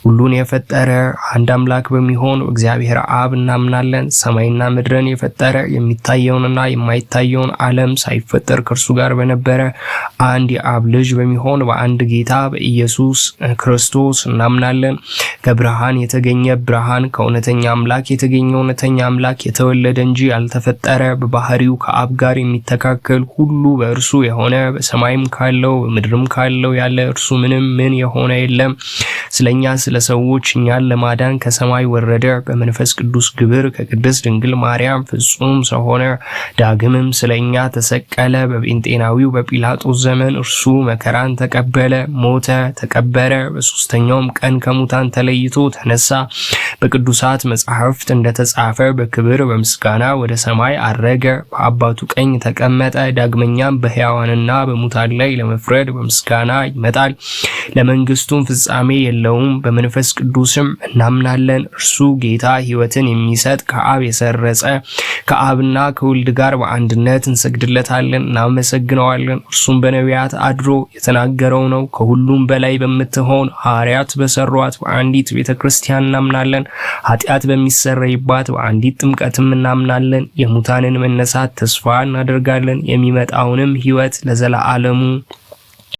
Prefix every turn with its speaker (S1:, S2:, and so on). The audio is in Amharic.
S1: ሁሉን የፈጠረ አንድ አምላክ በሚሆን እግዚአብሔር አብ እናምናለን። ሰማይና ምድርን የፈጠረ የሚታየውንና የማይታየውን ዓለም ሳይፈጠር ከእርሱ ጋር በነበረ አንድ የአብ ልጅ በሚሆን በአንድ ጌታ በኢየሱስ ክርስቶስ እናምናለን። ከብርሃን የተገኘ ብርሃን፣ ከእውነተኛ አምላክ የተገኘ እውነተኛ አምላክ፣ የተወለደ እንጂ ያልተፈጠረ፣ በባህሪው ከአብ ጋር የሚተካከል፣ ሁሉ በእርሱ የሆነ፣ በሰማይም ካለው በምድርም ካለው ያለ እርሱ ምንም ምን የሆነ የለም። ስለኛ ስለ ሰዎች እኛን ለማዳን ከሰማይ ወረደ። በመንፈስ ቅዱስ ግብር ከቅድስት ድንግል ማርያም ፍጹም ሰው ሆነ። ዳግምም ስለኛ ተሰቀለ። በጴንጤናዊው በጲላጦስ ዘመን እርሱ መከራን ተቀበለ፣ ሞተ፣ ተቀበረ። በሶስተኛውም ቀን ከሙታን ተለይቶ ተነሳ። በቅዱሳት መጻሕፍት እንደተጻፈ በክብር በምስጋና ወደ ሰማይ አረገ፣ በአባቱ ቀኝ ተቀመጠ። ዳግመኛም በሕያዋንና በሙታን ላይ ለመፍረድ በምስጋና ይመጣል። ለመንግስቱም ፍጻሜ የለውም። በመንፈስ ቅዱስም እናምናለን። እርሱ ጌታ ሕይወትን የሚሰጥ ከአብ የሰረጸ ከአብና ከወልድ ጋር በአንድነት እንሰግድለታለን፣ እናመሰግነዋለን። እርሱም በነቢያት አድሮ የተናገረው ነው። ከሁሉም በላይ በምትሆን ሐዋርያት በሰሯት በአንዲት ቤተ ክርስቲያን እናምናለን። ኃጢአት በሚሰረይባት በአንዲት ጥምቀትም እናምናለን። የሙታንን መነሳት ተስፋ እናደርጋለን። የሚመጣውንም ሕይወት ለዘላለሙ